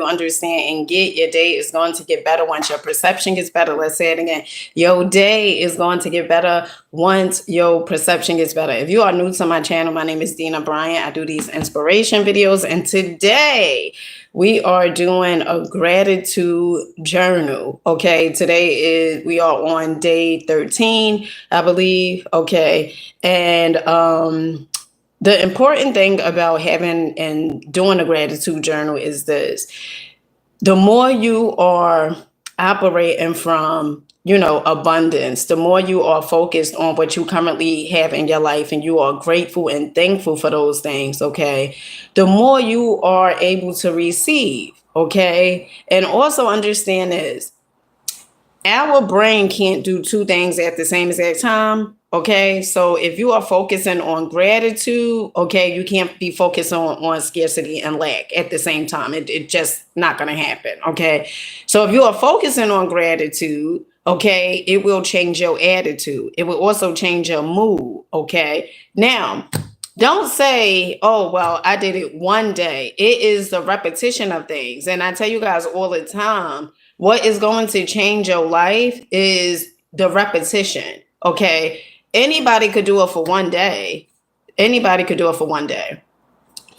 understand and get, your day is going to get better once your perception gets better. Let's say it again. Your day is going to get better once your perception gets better. If you are new to my channel, my name is Dina Bryant. I do these inspiration videos, and today we are doing a gratitude journal. Okay, we are on day 13, I believe. Okay, and the important thing about having and doing a gratitude journal is this: the more you are operating from, abundance, the more you are focused on what you currently have in your life and you are grateful and thankful for those things, okay, the more you are able to receive, okay. And also understand this: our brain can't do two things at the same exact time. Okay. So if you are focusing on gratitude, okay, you can't be focused on scarcity and lack at the same time. It just not going to happen. Okay. So if you are focusing on gratitude, okay, it will change your attitude. It will also change your mood. Okay. Now, don't say, oh, well, I did it one day. It is the repetition of things. And I tell you guys all the time, what is going to change your life is the repetition. Okay. Anybody could do it for one day. Anybody could do it for one day.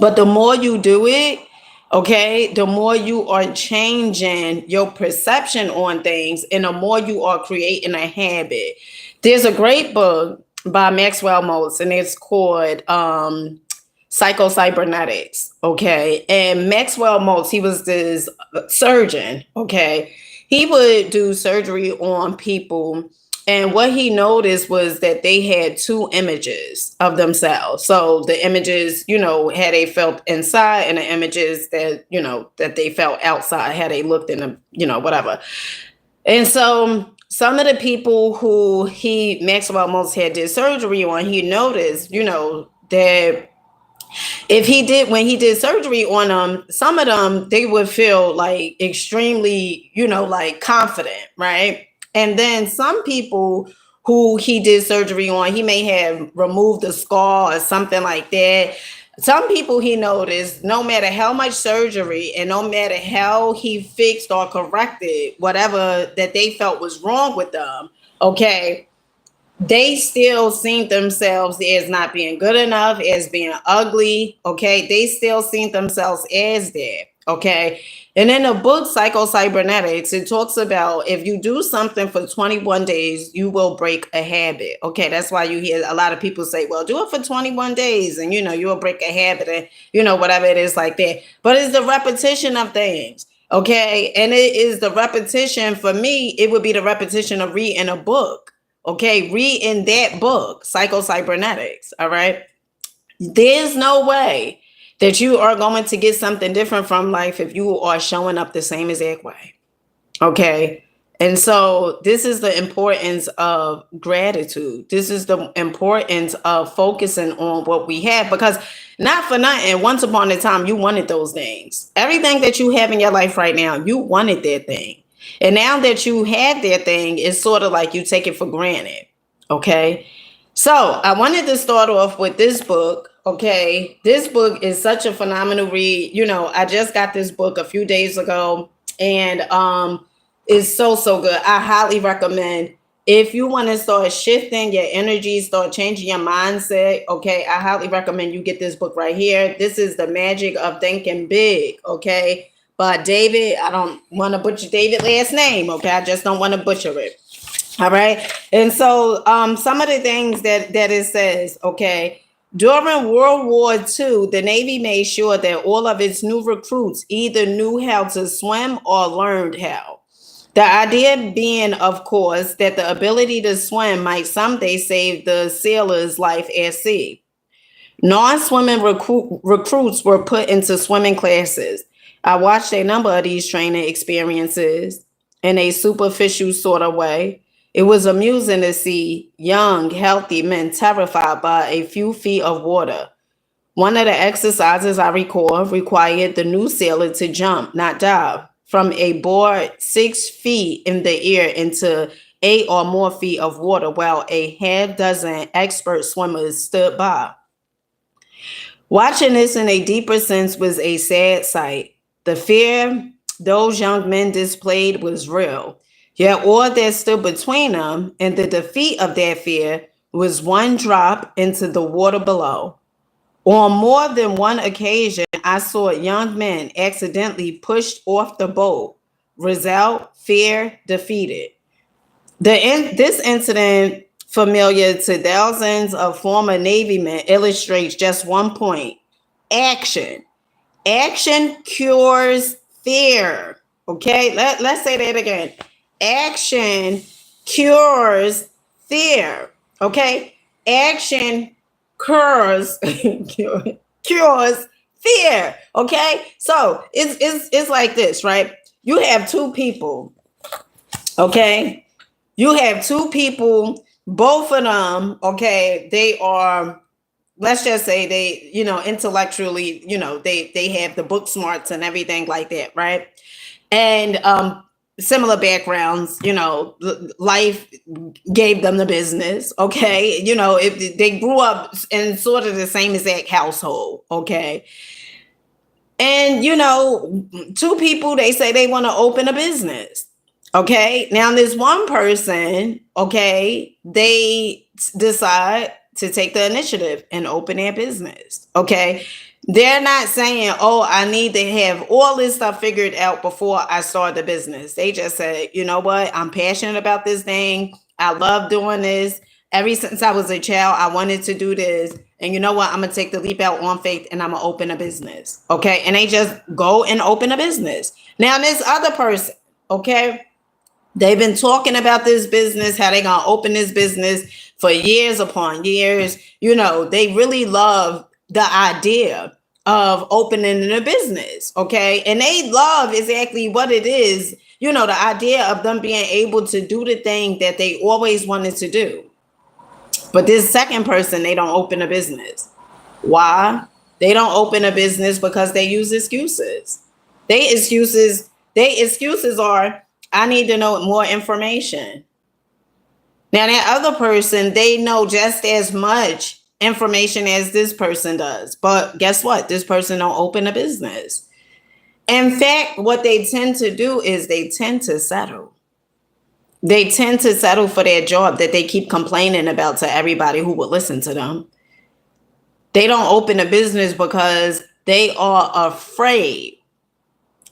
But the more you do it, okay, the more you are changing your perception on things and the more you are creating a habit. There's a great book by Maxwell Maltz, and it's called Psycho-Cybernetics. Okay. And Maxwell Maltz, he was this surgeon. Okay. He would do surgery on people. And what he noticed was that they had two images of themselves. So the images, had they felt inside, and the images that, that they felt outside, had they looked in the, whatever. And so some of the people who Maxwell Maltz had did surgery on, he noticed, that when he did surgery on them, some of them, they would feel like extremely, like confident, right? And then some people who he did surgery on, he may have removed a scar or something like that. Some people he noticed, no matter how much surgery and no matter how he fixed or corrected whatever that they felt was wrong with them, okay, they still seen themselves as not being good enough, as being ugly. Okay. They still seen themselves as that. Okay. And in the book, Psycho-Cybernetics, it talks about if you do something for 21 days, you will break a habit. Okay. That's why you hear a lot of people say, well, do it for 21 days and, you will break a habit and, whatever it is like that. But it's the repetition of things. Okay. And it is the repetition. For me, it would be the repetition of reading a book. Okay, read in that book, Psycho-Cybernetics. All right. There's no way that you are going to get something different from life if you are showing up the same exact way. Okay. And so this is the importance of gratitude. This is the importance of focusing on what we have, because not for nothing, once upon a time, you wanted those things. Everything that you have in your life right now, you wanted that thing. And now that you have that thing, it's sort of like you take it for granted. Okay. So I wanted to start off with this book. Okay. This book is such a phenomenal read. I just got this book a few days ago, and it's so good. I highly recommend, if you want to start shifting your energy, start changing your mindset. Okay. I highly recommend you get this book right here. This is The Magic of Thinking Big. Okay. But David, I don't want to butcher David's last name. Okay. I just don't want to butcher it. All right. And so some of the things that it says, okay, during World War II, the Navy made sure that all of its new recruits either knew how to swim or learned how. The idea being, of course, that the ability to swim might someday save the sailor's life at sea. Non-swimming recruits were put into swimming classes. I watched a number of these training experiences in a superficial sort of way. It was amusing to see young, healthy men terrified by a few feet of water. One of the exercises I recall required the new sailor to jump, not dive, from a board 6 feet in the air into 8 or more feet of water while a half dozen expert swimmers stood by. Watching this in a deeper sense was a sad sight. The fear those young men displayed was real. Yet all that stood between them and the defeat of that fear was one drop into the water below. On more than one occasion, I saw young men accidentally pushed off the boat. Result, fear defeated. This incident, familiar to thousands of former Navy men, illustrates just one point. Action. Action cures fear. Okay, let's say that again. Action cures fear. Okay, action cures cures fear. Okay, so it's like this, right? You have two people. Okay, you have two people. Both of them. Okay, they are, let's just say they, intellectually, they have the book smarts and everything like that, right? And similar backgrounds, life gave them the business, okay? If they grew up in sort of the same exact household, okay? And two people, they say they want to open a business. Okay, now this one person, okay, they decide to take the initiative and open their business. Okay, they're not saying, oh, I need to have all this stuff figured out before I start the business. They just said, you know what, I'm passionate about this thing. I love doing this. Ever since I was a child, I wanted to do this. And you know what, I'm going to take the leap out on faith and I'm going to open a business. Okay, and they just go and open a business. Now this other person, okay, they've been talking about this business, how they gonna open this business for years upon years. They really love the idea of opening a business, okay? And they love exactly what it is, the idea of them being able to do the thing that they always wanted to do. But this second person, they don't open a business. Why? They don't open a business because they use excuses. They excuses are, I need to know more information. Now, that other person, they know just as much information as this person does. But guess what? This person don't open a business. In fact, what they tend to do is they tend to settle. They tend to settle for their job that they keep complaining about to everybody who would listen to them. They don't open a business because they are afraid.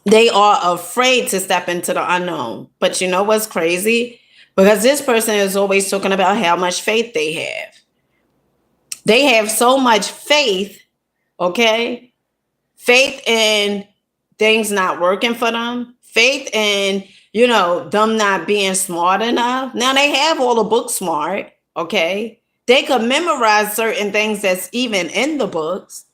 They are afraid to step into the unknown. But you know what's crazy? Because this person is always talking about how much faith they have. They have so much faith, okay? Faith in things not working for them. Faith in, them not being smart enough. Now they have all the book smart, okay? They could memorize certain things that's even in the books.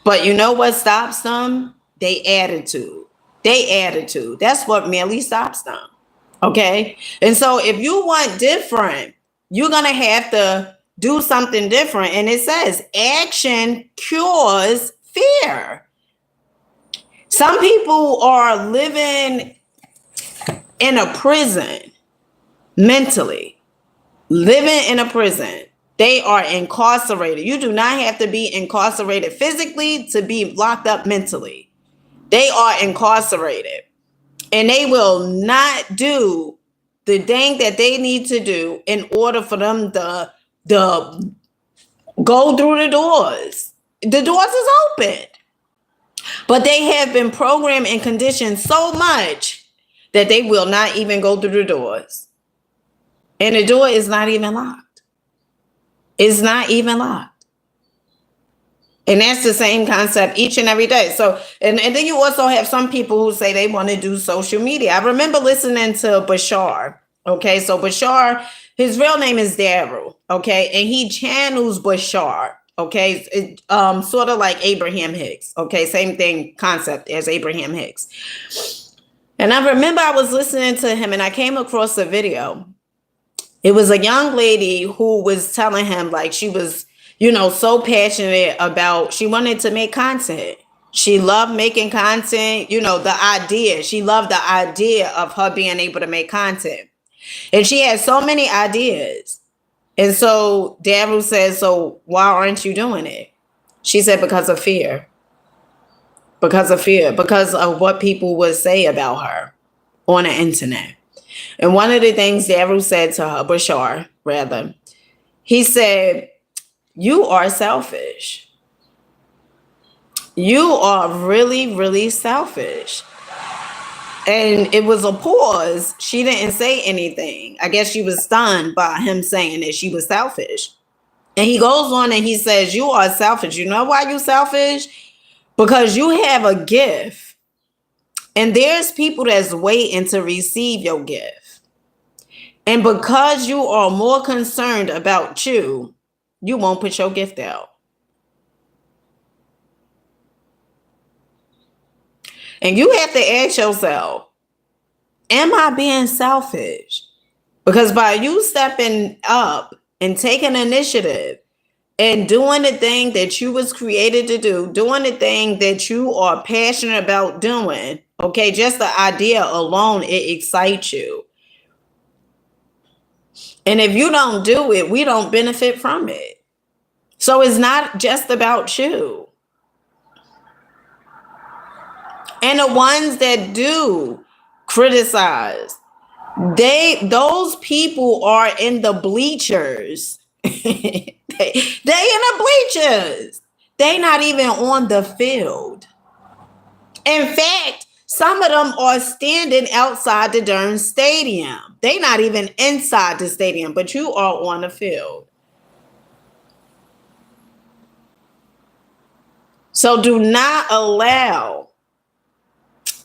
But you know what stops them? They attitude. That's what merely stops them. Okay. And so if you want different, you're going to have to do something different. And it says action cures fear. Some people are living in a prison mentally, living in a prison. They are incarcerated. You do not have to be incarcerated physically to be locked up mentally. They are incarcerated and they will not do the thing that they need to do in order for them to go through the doors. The doors is open, but they have been programmed and conditioned so much that they will not even go through the doors. And the door is not even locked. It's not even locked. And that's the same concept each and every day. So, and then you also have some people who say they want to do social media. I remember listening to Bashar. Okay, so Bashar, his real name is Daryl. Okay, and he channels Bashar. Okay, sort of like Abraham Hicks. Okay, same thing concept as Abraham Hicks. And I remember I was listening to him and I came across a video. It was a young lady who was telling him like she was, so passionate about, she wanted to make content. She loved making content, the idea. She loved the idea of her being able to make content. And she had so many ideas. And so Daryl says, so why aren't you doing it? She said, because of fear. because of fear, because of what people would say about her on the internet. And one of the things Daryl said to her, Bashar, rather, he said, "You are selfish. You are really, really selfish." And it was a pause. She didn't say anything. I guess she was stunned by him saying that she was selfish. And he goes on and he says, "You are selfish. You know why you selfish? Because you have a gift. And there's people that's waiting to receive your gift. And because you are more concerned about you won't put your gift out." And you have to ask yourself, am I being selfish? Because by you stepping up and taking initiative and doing the thing that you was created to do, doing the thing that you are passionate about doing, okay, just the idea alone, it excites you. And if you don't do it, we don't benefit from it. So it's not just about you. And the ones that do criticize, those people are in the bleachers. they in the bleachers. They not even on the field. In fact, some of them are standing outside the darn stadium. They not even inside the stadium, but you are on the field. So do not allow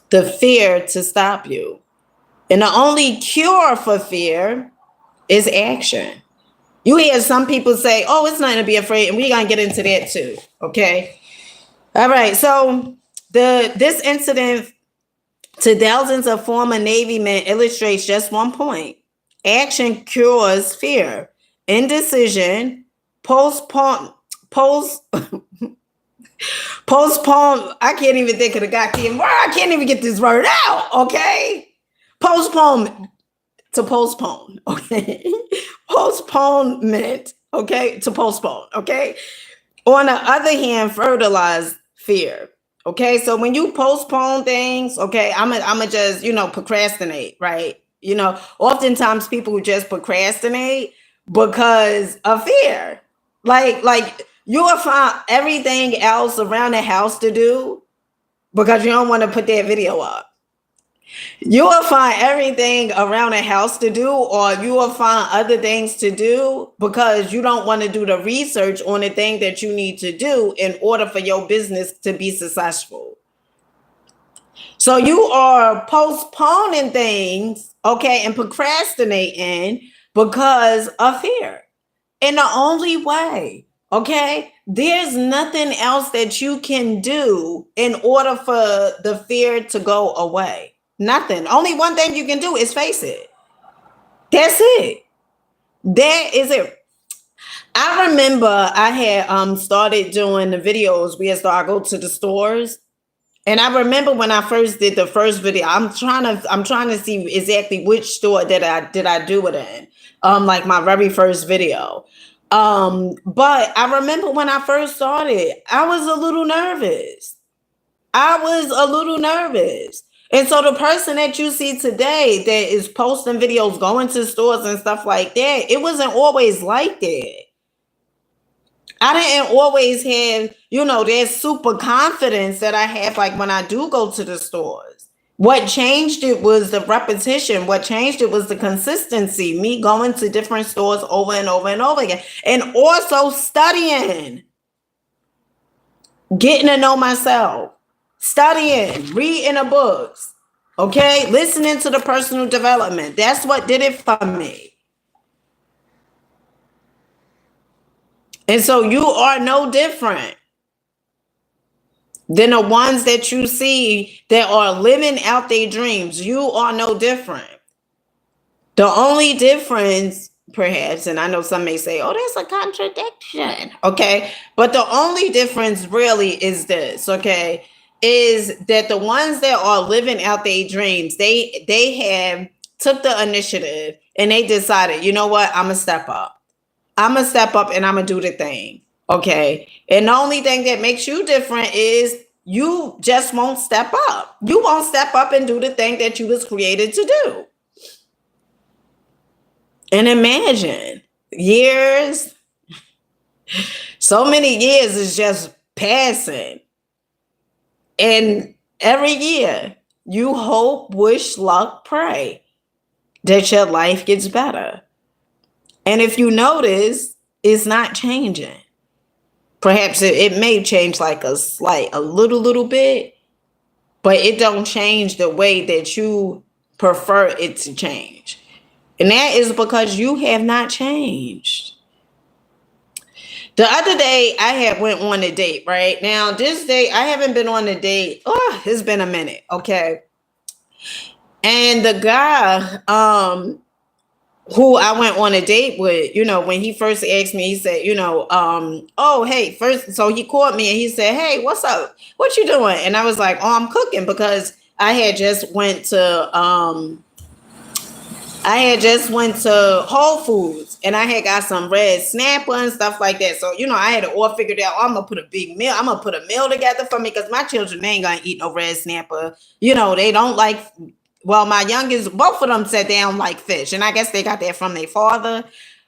the fear to stop you. And the only cure for fear is action. You hear some people say, "Oh, it's nothing to be afraid," and we're gonna get into that too. Okay. All right. So this incident to thousands of former Navy men illustrates just one point. Action cures fear. Indecision, postpone. I can't even think of the goddamn word. I can't even get this word out. Okay. Postpone to postpone. Okay. Postponement. Okay. To postpone. Okay. On the other hand, fertilize fear. Okay. So when you postpone things, okay, I'm just, procrastinate, right? Oftentimes people just procrastinate because of fear. Like you will find everything else around the house to do because you don't want to put that video up. You will find everything around the house to do, or you will find other things to do because you don't want to do the research on the thing that you need to do in order for your business to be successful. So you are postponing things, okay, and procrastinating because of fear. And the only way, okay, there's nothing else that you can do in order for the fear to go away. Nothing. Only one thing you can do is face it. That's it. That is it. I remember I had started doing the videos where I go to the stores. And I remember when I first did the first video, I'm trying to see exactly which store that I do it in. Like my very first video. But I remember when I first started, I was a little nervous. And so the person that you see today that is posting videos, going to stores and stuff like that, it wasn't always like that. I didn't always have, that super confidence that I have like when I do go to the stores. What changed it was the repetition. What changed it was the consistency, me going to different stores over and over and over again. And also studying, getting to know myself, studying, reading the books, okay? Listening to the personal development. That's what did it for me. And so you are no different than the ones that you see that are living out their dreams. You are no different. The only difference, perhaps, and I know some may say, "Oh, that's a contradiction." Okay. But the only difference really is this, okay, is that the ones that are living out their dreams, they have took the initiative and they decided, you know what, I'm going to step up. I'm going to do the thing. Okay. And the only thing that makes you different is you just won't step up. You won't step up and do the thing that you was created to do. And imagine years, so many years is just passing. And every year you hope, wish, luck, pray that your life gets better. And if you notice, it's not changing. Perhaps it may change like a little bit, but it don't change the way that you prefer it to change. And that is because you have not changed. The other day I had went on a date, right? Now this day I haven't been on a date. Oh, it's been a minute, okay? And the guy who I went on a date with, when he first asked me, he said, oh, hey, first, so he called me and he said, hey, what's up? What you doing? And I was like, oh, I'm cooking, because I had just went to Whole Foods and I had got some red snapper and stuff like that. So, I had it all figured out. Oh, I'm going to put a big meal. I'm going to put a meal together for me, because my children, they ain't going to eat no red snapper. They don't like, well, my youngest, both of them said they don't like fish. And I guess they got that from their father.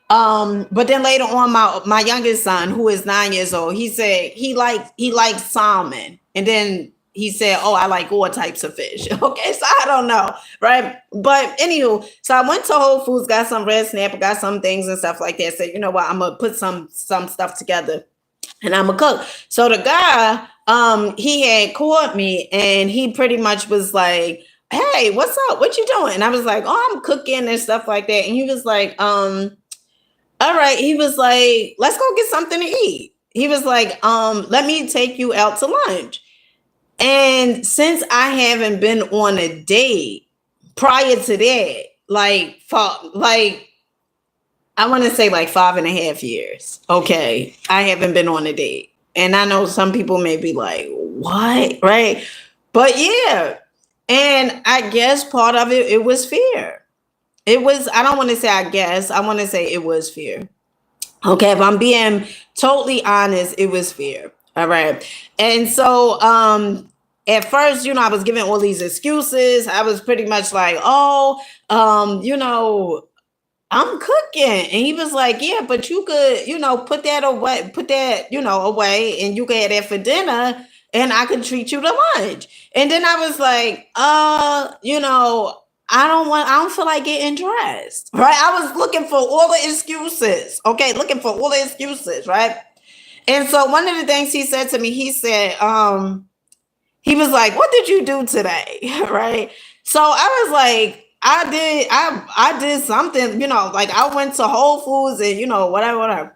But then later on, my youngest son, who is 9 years old, he said he likes salmon. And then he said, oh, I like all types of fish. Okay, so I don't know, right? But anywho, so I went to Whole Foods, got some red snapper, got some things and stuff like that. Said, you know what, I'm gonna put some stuff together and I'm gonna cook. So the guy, he had called me and he pretty much was like, hey, what's up? What you doing? And I was like, oh, I'm cooking and stuff like that. And he was like, all right. He was like, let's go get something to eat. He was like, let me take you out to lunch. And since I haven't been on a date prior to that, I want to say like 5.5 years. Okay. I haven't been on a date. And I know some people may be like, what? Right. But yeah. And I guess part of it was fear. I don't want to say I guess, I want to say it was fear. Okay. If I'm being totally honest, it was fear. All right. And so, at first, I was giving all these excuses. I was pretty much like, oh, I'm cooking. And he was like, yeah, but you could, put that away and you could have that for dinner and I could treat you to lunch. And then I was like, I don't feel like getting dressed, right? I was looking for all the excuses. Okay. Looking for all the excuses. Right. And so one of the things he said to me, he said, he was like, what did you do today? Right. So I was like, I did something, like I went to Whole Foods and, whatever.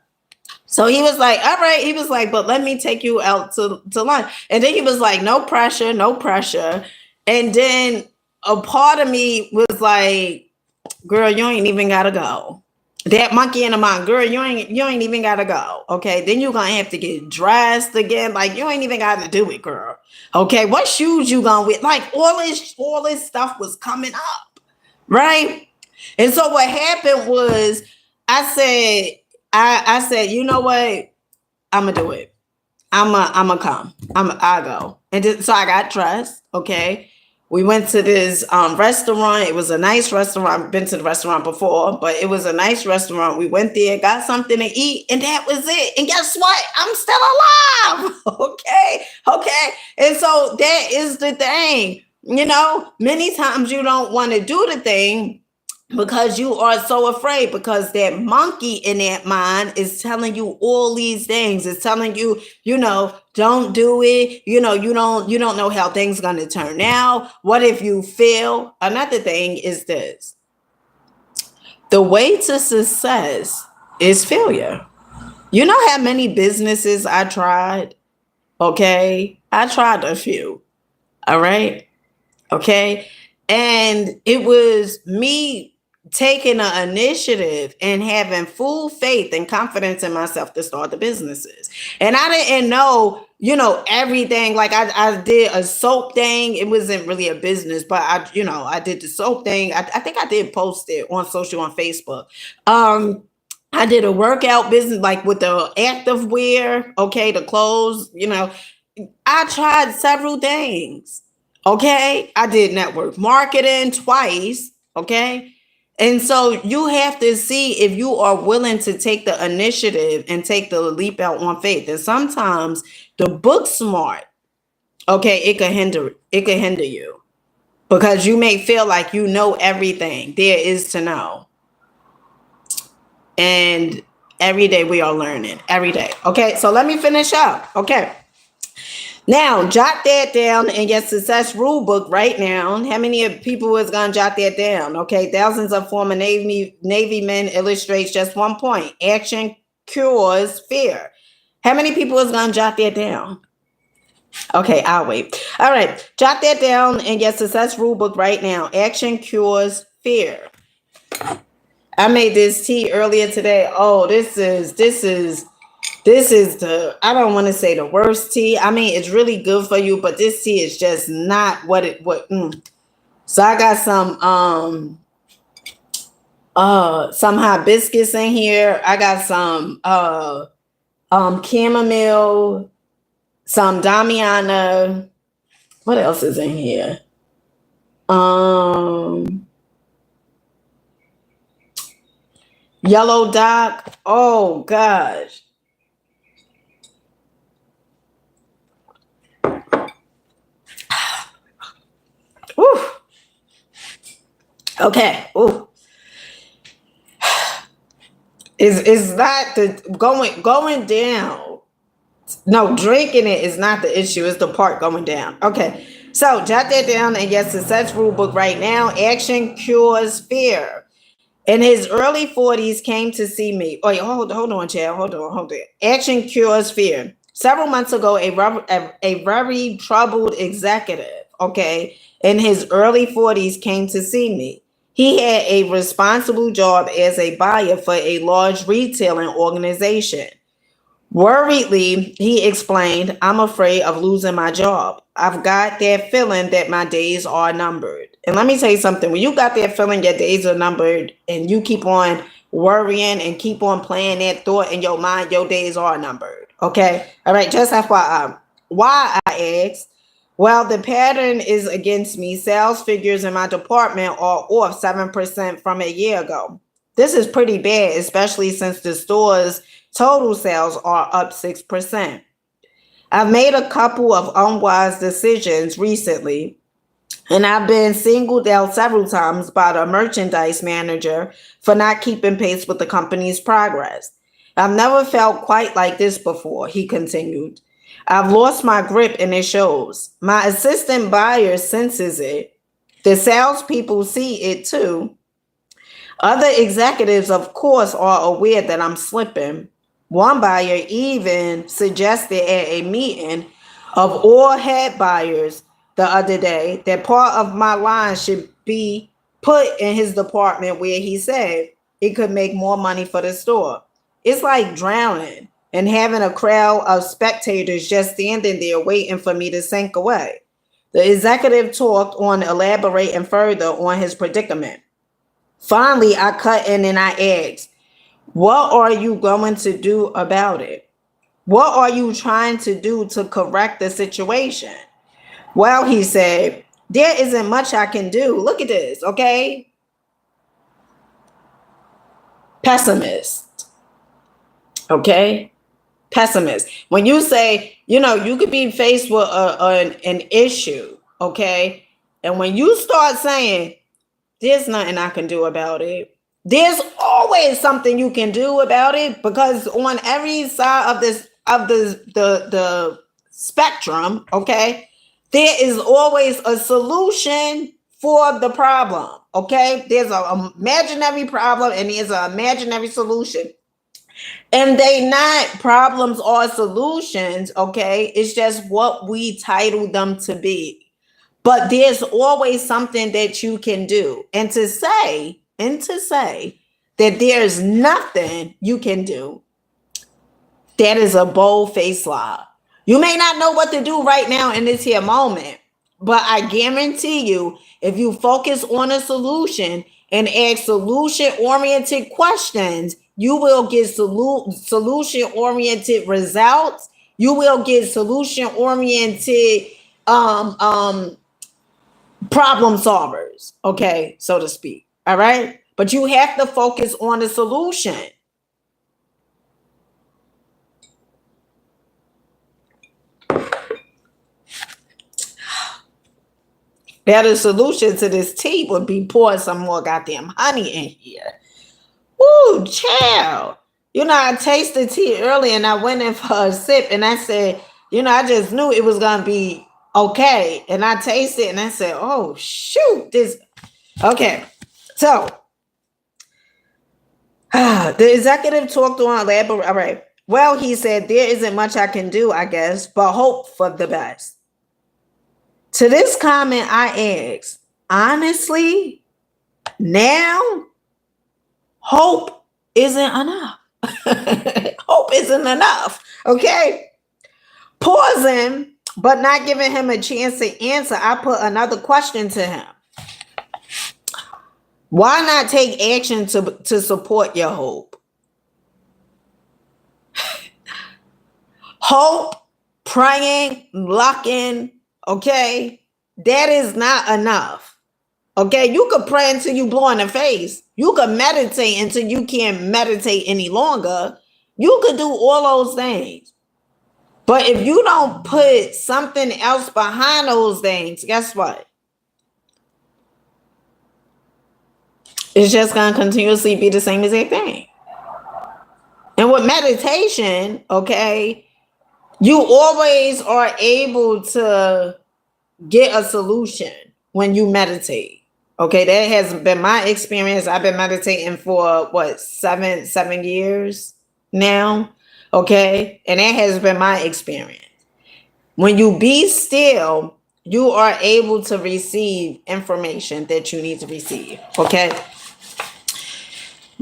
So he was like, all right. He was like, but let me take you out to lunch. And then he was like, no pressure, no pressure. And then a part of me was like, girl, you ain't even got to go. That monkey in the mind, girl, you ain't even gotta go. Okay. Then you're gonna have to get dressed again. Like you ain't even gotta do it, girl. Okay. What shoes you gonna wear? Like all this stuff was coming up. Right. And so what happened was I said, you know what? I'm gonna do it. I'm gonna come. I'll go. And so I got dressed. Okay. We went to this restaurant. It was a nice restaurant. I've been to the restaurant before, but it was a nice restaurant. We went there, got something to eat, and that was it. And guess what? I'm still alive. Okay. And so that is the thing. Many times you don't want to do the thing because you are so afraid, because that monkey in that mind is telling you all these things. It's telling you, don't do it. You don't know how things are going to turn out. What if you fail? Another thing is this. The way to success is failure. You know how many businesses I tried? Okay. I tried a few. All right. Okay. And it was me taking an initiative and having full faith and confidence in myself to start the businesses. And I didn't know, everything. Like I did a soap thing. It wasn't really a business, but I did the soap thing. I think I did post it on Facebook. I did a workout business, like with the active wear. Okay. The clothes, I tried several things. Okay. I did network marketing twice. Okay. And so you have to see if you are willing to take the initiative and take the leap out on faith. And sometimes the book smart, okay, it can hinder you because you may feel like you know everything there is to know. And every day we are learning. Every day. Okay. So let me finish up. Okay. Now, jot that down in your success rule book right now. How many of people is going to jot that down? Okay, thousands of former Navy men illustrates just one point. Action cures fear. How many people is going to jot that down? Okay, I'll wait. All right, jot that down in your success rule book right now. Action cures fear. I made this tea earlier today. Oh, this is the, I don't want to say the worst tea. I mean, it's really good for you, but this tea is just not So I got some hibiscus in here. I got some chamomile, some Damiana. What else is in here? Yellow dock. Oh gosh. Woo. Okay. Ooh. Is that the going down? No, drinking it is not the issue. It's the part going down. Okay. So jot that down in your success rule book right now. Action cures fear. In his early 40s, came to see me. Oh, hold on, Chad. Hold on. Action cures fear. Several months ago, a very troubled executive, okay, in his early 40s came to see me. He had a responsible job as a buyer for a large retailing organization. Worriedly, he explained, I'm afraid of losing my job. I've got that feeling that my days are numbered. And let me tell you something, when you got that feeling your days are numbered and you keep on worrying and keep on playing that thought in your mind, your days are numbered. Okay. All right. Just FYI. Why, I asked? Well, the pattern is against me. Sales figures in my department are off 7% from a year ago. This is pretty bad, especially since the store's total sales are up 6%. I've made a couple of unwise decisions recently, and I've been singled out several times by the merchandise manager for not keeping pace with the company's progress. I've never felt quite like this before, he continued. I've lost my grip and it shows. My assistant buyer senses it. The salespeople see it too. Other executives, of course, are aware that I'm slipping. One buyer even suggested at a meeting of all head buyers the other day that part of my line should be put in his department where he said it could make more money for the store. It's like drowning and having a crowd of spectators just standing there waiting for me to sink away. The executive talked on elaborating further on his predicament. Finally, I cut in and I asked, what are you going to do about it? What are you trying to do to correct the situation? Well, he said, there isn't much I can do. Look at this, okay? Pessimist, okay? Pessimist. When you say, you could be faced with an issue, okay? And when you start saying, there's nothing I can do about it, there's always something you can do about it, because on every side of the spectrum, okay, there is always a solution for the problem. Okay, there's an imaginary problem and there's an imaginary solution, and they not problems or solutions. Okay, it's just what we title them to be. But there's always something that you can do, and to say that there's nothing you can do, that is a bold-faced lie. You may not know what to do right now in this here moment, but I guarantee you, if you focus on a solution and ask solution-oriented questions, you will get solution-oriented results You will get solution oriented problem solvers, okay, so to speak. All right. But you have to focus on the solution. Better solution to this tea would be pour some more goddamn honey in here. Woo, child. You know, I tasted tea early and I went in for a sip and I said, you know, I just knew it was going to be okay. And I tasted it and I said, oh, shoot, this. Okay. So, the executive talked on elaborate. All right. Well, he said, there isn't much I can do, I guess, but hope for the best. To this comment, I asked, honestly, now, hope isn't enough. Hope isn't enough. Okay. Pausing, but not giving him a chance to answer, I put another question to him. Why not take action to support your hope? Hope, praying, locking, okay, that is not enough. Okay, you could pray until you blow in the face. You could meditate until you can't meditate any longer. You could do all those things. But if you don't put something else behind those things, guess what? It's just going to continuously be the same exact thing. And with meditation, okay, you always are able to get a solution when you meditate. Okay, that has been my experience. I've been meditating for what, seven years now. Okay, and that has been my experience. When you be still, you are able to receive information that you need to receive. Okay,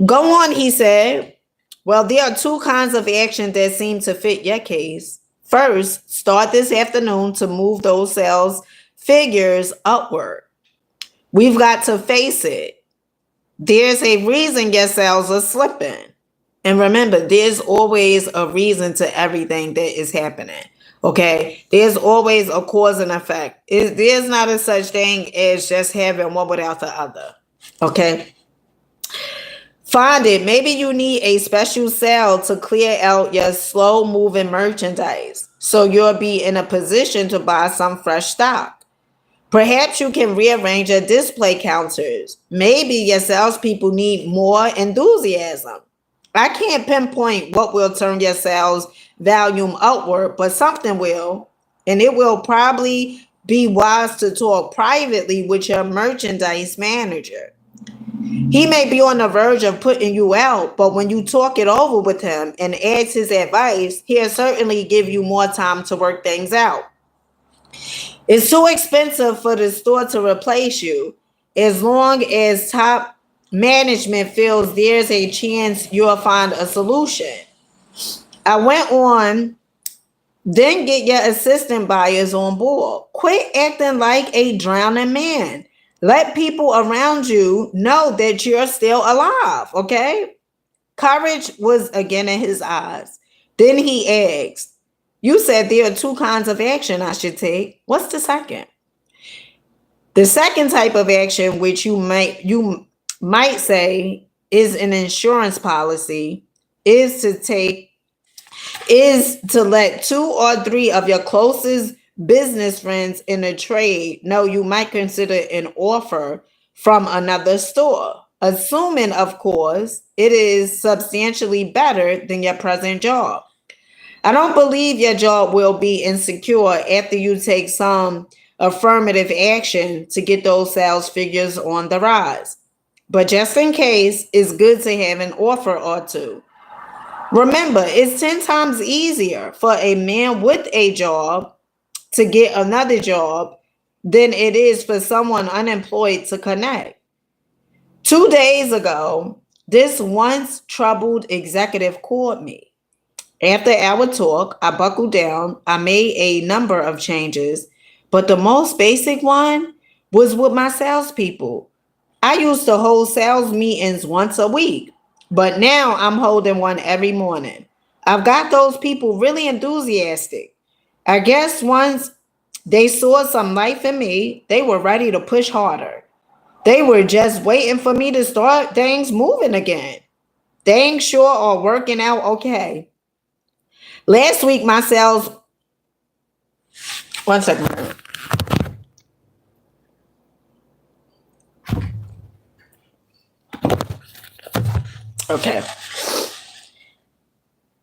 go on, he said. Well, there are two kinds of action that seem to fit your case. First, start this afternoon to move those sales figures upward. We've got to face it. There's a reason your sales are slipping. And remember, there's always a reason to everything that is happening. Okay? There's always a cause and effect. There's not a such thing as just having one without the other. Okay? Find it. Maybe you need a special sale to clear out your slow moving merchandise so you'll be in a position to buy some fresh stock. Perhaps you can rearrange your display counters. Maybe your salespeople need more enthusiasm. I can't pinpoint what will turn your sales volume upward, but something will. And it will probably be wise to talk privately with your merchandise manager. He may be on the verge of putting you out, but when you talk it over with him and ask his advice, he'll certainly give you more time to work things out. It's too expensive for the store to replace you. As long as top management feels there's a chance you'll find a solution. I went on, then get your assistant buyers on board. Quit acting like a drowning man. Let people around you know that you're still alive, okay? Courage was again in his eyes. Then he asked, you said there are two kinds of action I should take. What's the second? The second type of action, which you might say is an insurance policy, is to let 2 or 3 of your closest business friends in a trade know you might consider an offer from another store, assuming, of course, it is substantially better than your present job. I don't believe your job will be insecure after you take some affirmative action to get those sales figures on the rise. But just in case, it's good to have an offer or two. Remember, it's 10 times easier for a man with a job to get another job than it is for someone unemployed to connect. 2 days ago, this once troubled executive called me. After our talk, I buckled down. I made a number of changes, but the most basic one was with my salespeople. I used to hold sales meetings once a week, but now I'm holding one every morning. I've got those people really enthusiastic. I guess once they saw some life in me, they were ready to push harder. They were just waiting for me to start things moving again. Things sure are working out okay. Last week, my sales, one second. Okay.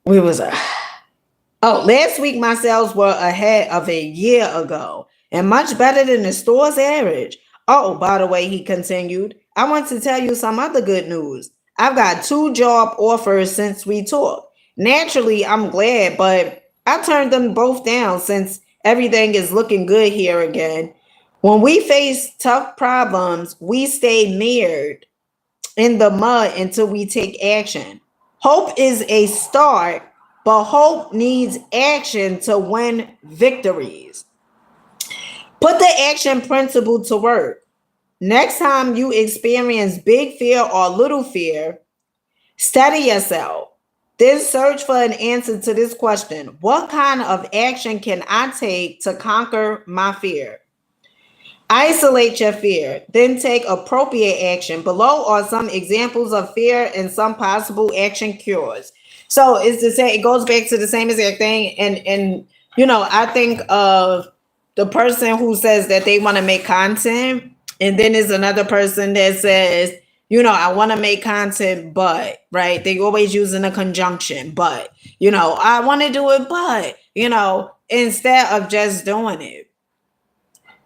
Where was I? Oh, last week my sales were ahead of a year ago and much better than the store's average. Oh, by the way, he continued, I want to tell you some other good news. I've got 2 job offers since we talked. Naturally, I'm glad, but I turned them both down since everything is looking good here again. When we face tough problems, we stay mired in the mud until we take action. Hope is a start, but hope needs action to win victories. Put the action principle to work. Next time you experience big fear or little fear, study yourself. Then search for an answer to this question. What kind of action can I take to conquer my fear? Isolate your fear, then take appropriate action. Below are some examples of fear and some possible action cures. So it's the same, it goes back to the same exact thing. And I think of the person who says that they want to make content, and then there's another person that says, I want to make content, but right, they always using a conjunction, but I want to do it, but instead of just doing it.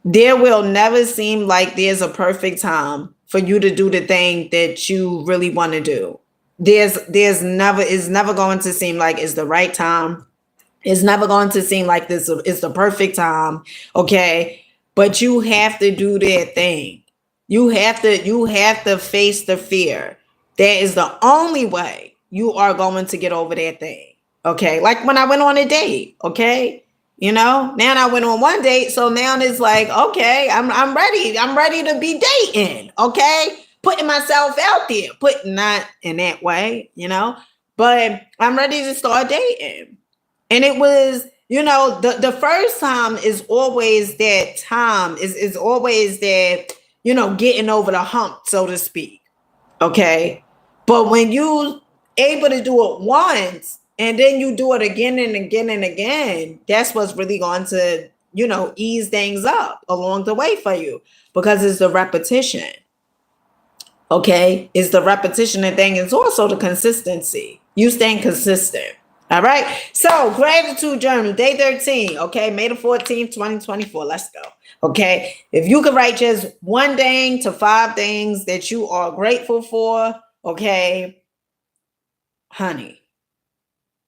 There will never seem like there's a perfect time for you to do the thing that you really want to do. There's never it's never going to seem like it's the right time. It's never going to seem like this is the perfect time, okay? But you have to do that thing. You have to face the fear. That is the only way you are going to get over that thing. Okay? Like when I went on a date, okay? Now I went on one date, so now it's like, okay, I'm ready. I'm ready to be dating, okay? Putting myself out there, putting not in that way, but I'm ready to start dating. And it was, the first time is always that time, is always that, getting over the hump, so to speak. Okay. But when you able to do it once and then you do it again and again and again, that's what's really going to, ease things up along the way for you, because it's the repetition. Okay. It's the repetition and thing. It's also the consistency. You staying consistent. All right. So gratitude journal, day 13. Okay. May the 14th, 2024. Let's go. Okay. If you could write just one thing to 5 things that you are grateful for, okay, honey,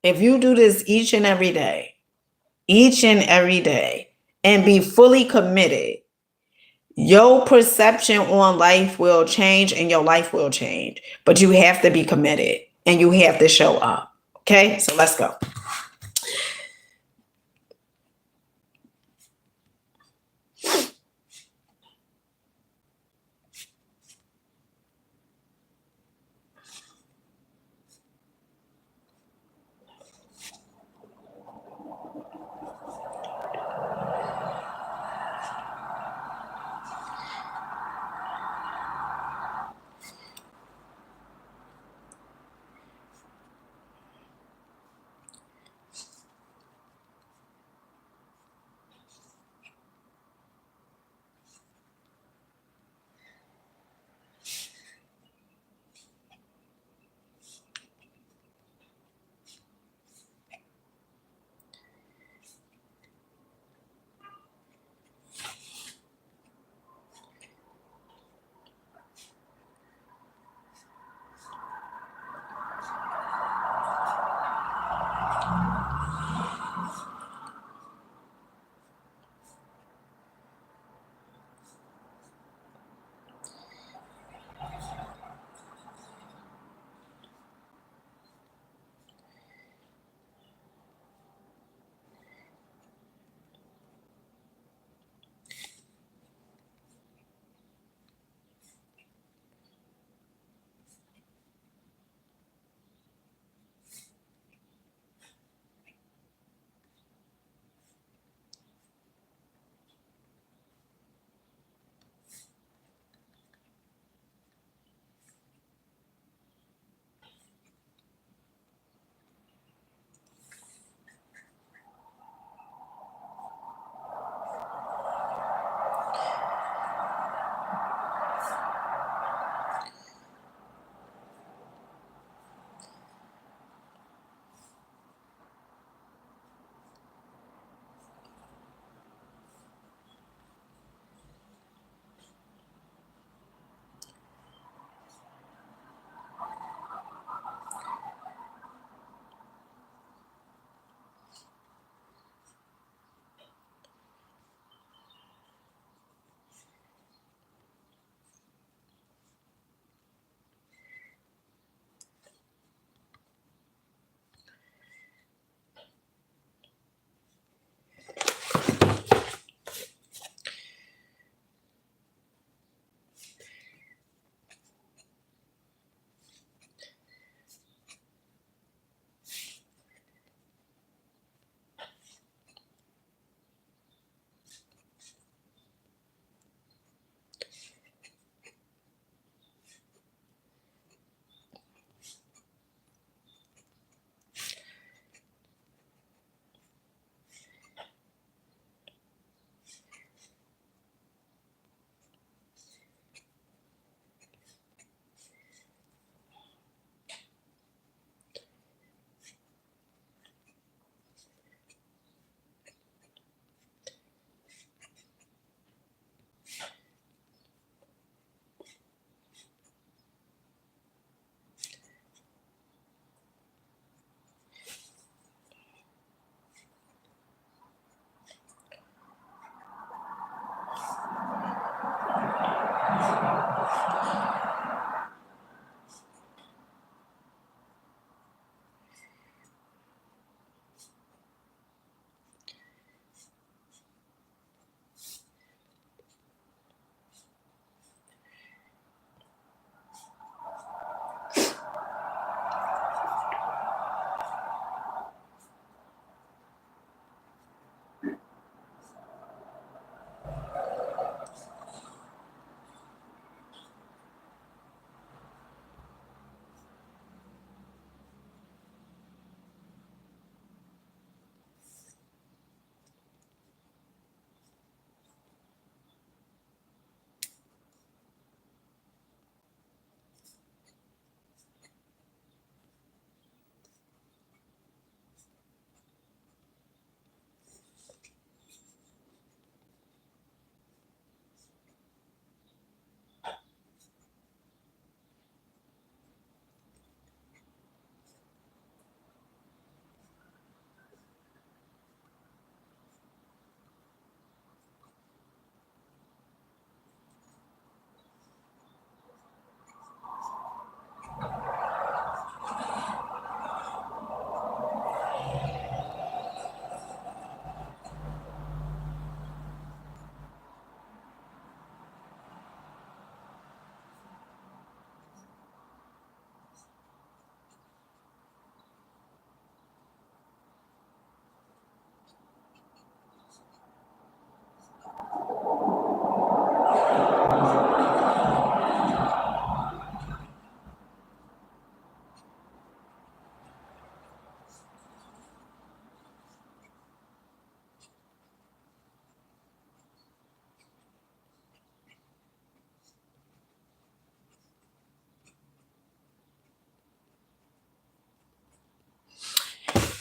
if you do this each and every day, and be fully committed, your perception on life will change and your life will change. But you have to be committed and you have to show up. Okay. So let's go.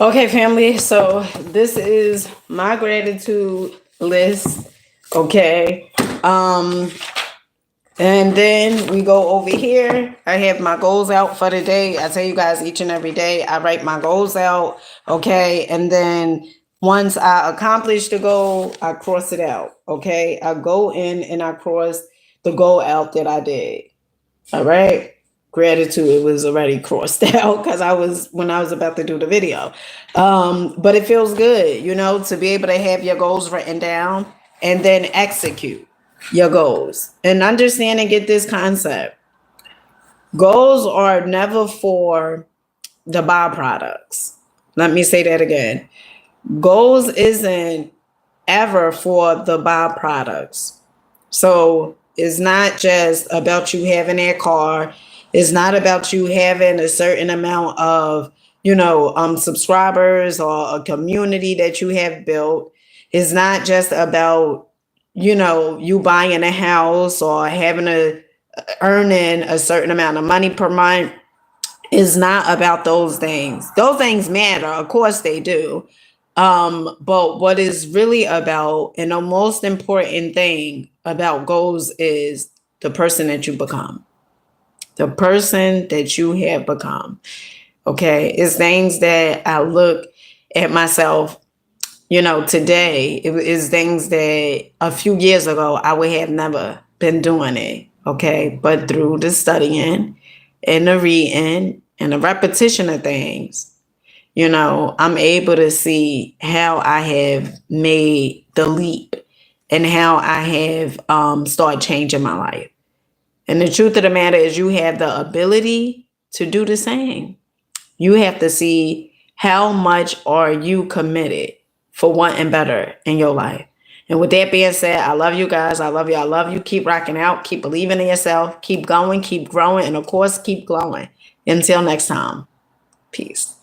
Okay, family. So this is my gratitude list. Okay. Um, and then we go over here. I have my goals out for the day. I tell you guys each and every day, I write my goals out. Okay. And then once I accomplish the goal, I cross it out. Okay. I go in and I cross the goal out that I did. All right. Gratitude, it was already crossed out because when I was about to do the video. But it feels good, to be able to have your goals written down and then execute your goals and understand and get this concept. Goals are never for the byproducts. Let me say that again. Goals isn't ever for the byproducts. So it's not just about you having that car. It's not about you having a certain amount of, subscribers or a community that you have built. It's not just about, you buying a house or having earning a certain amount of money per month. It's not about those things. Those things matter. Of course they do. But what is really about, and the most important thing about goals is the person that you become, the person that you have become. Okay. It's things that I look at myself, today. It is things that a few years ago I would have never been doing it. Okay. But through the studying and the reading and the repetition of things, I'm able to see how I have made the leap and how I have started changing my life. And the truth of the matter is, you have the ability to do the same. You have to see how much are you committed for wanting better in your life. And with that being said, I love you guys. I love you. I love you. Keep rocking out. Keep believing in yourself. Keep going. Keep growing. And of course, keep glowing. Until next time. Peace.